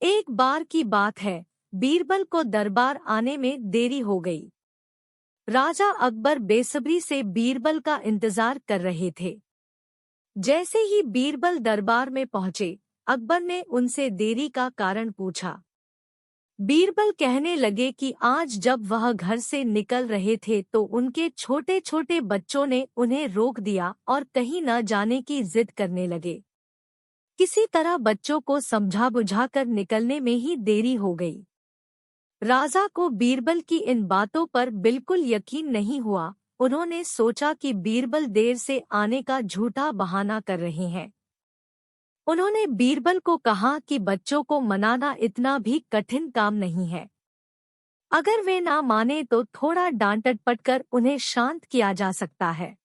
एक बार की बात है, बीरबल को दरबार आने में देरी हो गई। राजा अकबर बेसब्री से बीरबल का इंतजार कर रहे थे। जैसे ही बीरबल दरबार में पहुंचे, अकबर ने उनसे देरी का कारण पूछा। बीरबल कहने लगे कि आज जब वह घर से निकल रहे थे तो उनके छोटे छोटे बच्चों ने उन्हें रोक दिया और कहीं न जाने की जिद करने लगे। किसी तरह बच्चों को समझा बुझाकर निकलने में ही देरी हो गई। राजा को बीरबल की इन बातों पर बिल्कुल यकीन नहीं हुआ। उन्होंने सोचा कि बीरबल देर से आने का झूठा बहाना कर रहे हैं। उन्होंने बीरबल को कहा कि बच्चों को मनाना इतना भी कठिन काम नहीं है। अगर वे ना माने तो थोड़ा डांट डपट कर उन्हें शांत किया जा सकता है।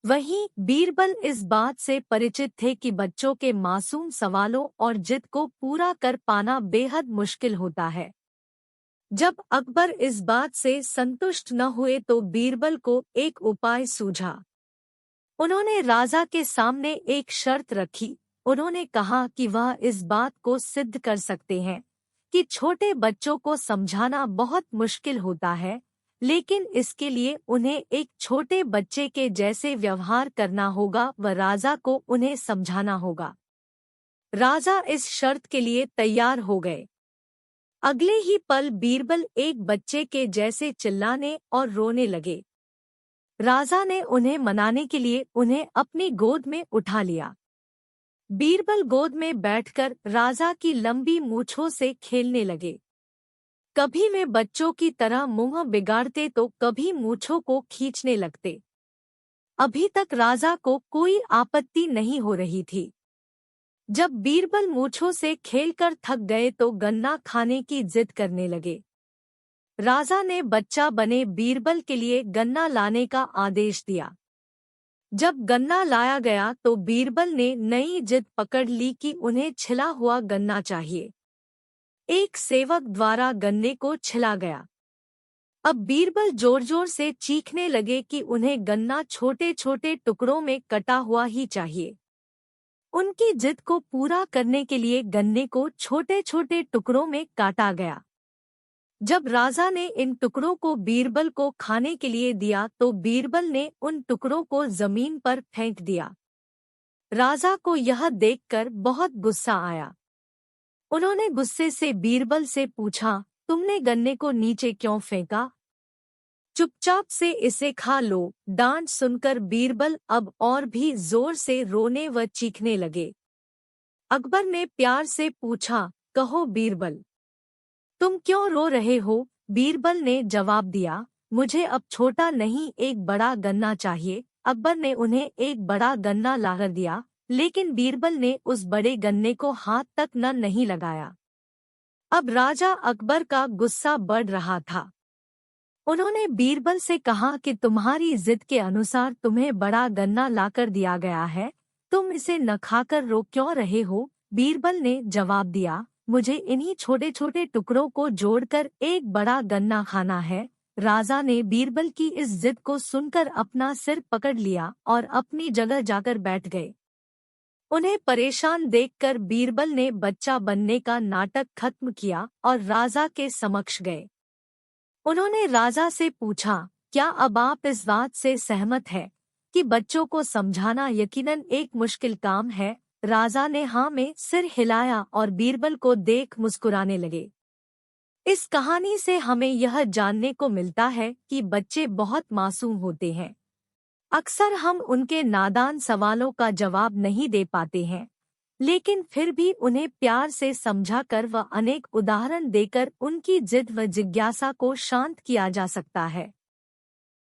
वहीं बीरबल इस बात से परिचित थे कि बच्चों के मासूम सवालों और जिद को पूरा कर पाना बेहद मुश्किल होता है। जब अकबर इस बात से संतुष्ट न हुए तो बीरबल को एक उपाय सूझा। उन्होंने राजा के सामने एक शर्त रखी। उन्होंने कहा कि वह इस बात को सिद्ध कर सकते हैं कि छोटे बच्चों को समझाना बहुत मुश्किल होता है, लेकिन इसके लिए उन्हें एक छोटे बच्चे के जैसे व्यवहार करना होगा व राजा को उन्हें समझाना होगा। राजा इस शर्त के लिए तैयार हो गए। अगले ही पल बीरबल एक बच्चे के जैसे चिल्लाने और रोने लगे। राजा ने उन्हें मनाने के लिए उन्हें अपनी गोद में उठा लिया। बीरबल गोद में बैठकर राजा की लंबी मूंछों से खेलने लगे। कभी वे बच्चों की तरह मुंह बिगाड़ते तो कभी मूंछों को खींचने लगते। अभी तक राजा को कोई आपत्ति नहीं हो रही थी। जब बीरबल मूंछों से खेलकर थक गए तो गन्ना खाने की जिद करने लगे। राजा ने बच्चा बने बीरबल के लिए गन्ना लाने का आदेश दिया। जब गन्ना लाया गया तो बीरबल ने नई जिद पकड़ ली कि उन्हें छिला हुआ गन्ना चाहिए। एक सेवक द्वारा गन्ने को छिला गया। अब बीरबल जोर जोर से चीखने लगे कि उन्हें गन्ना छोटे छोटे टुकड़ों में कटा हुआ ही चाहिए। उनकी जिद को पूरा करने के लिए गन्ने को छोटे छोटे टुकड़ों में काटा गया। जब राजा ने इन टुकड़ों को बीरबल को खाने के लिए दिया तो बीरबल ने उन टुकड़ों को जमीन पर फेंक दिया। राजा को यह देखकर बहुत गुस्सा आया। उन्होंने गुस्से से बीरबल से पूछा, तुमने गन्ने को नीचे क्यों फेंका? चुपचाप से इसे खा लो। डांट सुनकर बीरबल अब और भी जोर से रोने व चीखने लगे। अकबर ने प्यार से पूछा, कहो बीरबल, तुम क्यों रो रहे हो? बीरबल ने जवाब दिया, मुझे अब छोटा नहीं एक बड़ा गन्ना चाहिए। अकबर ने उन्हें एक बड़ा गन्ना लाकर दिया, लेकिन बीरबल ने उस बड़े गन्ने को हाथ तक न नहीं लगाया। अब राजा अकबर का गुस्सा बढ़ रहा था। उन्होंने बीरबल से कहा कि तुम्हारी जिद के अनुसार तुम्हें बड़ा गन्ना लाकर दिया गया है, तुम इसे न खाकर रो क्यों रहे हो? बीरबल ने जवाब दिया, मुझे इन्हीं छोटे छोटे टुकड़ों को जोड़कर एक बड़ा गन्ना खाना है। राजा ने बीरबल की इस जिद को सुनकर अपना सिर पकड़ लिया और अपनी जगह जाकर बैठ गए। उन्हें परेशान देखकर बीरबल ने बच्चा बनने का नाटक खत्म किया और राजा के समक्ष गए। उन्होंने राजा से पूछा, क्या अब आप इस बात से सहमत हैं कि बच्चों को समझाना यकीनन एक मुश्किल काम है? राजा ने हाँ में सिर हिलाया और बीरबल को देख मुस्कुराने लगे। इस कहानी से हमें यह जानने को मिलता है कि बच्चे बहुत मासूम होते हैं। अक्सर हम उनके नादान सवालों का जवाब नहीं दे पाते हैं, लेकिन फिर भी उन्हें प्यार से समझाकर व अनेक उदाहरण देकर उनकी जिद व जिज्ञासा को शांत किया जा सकता है।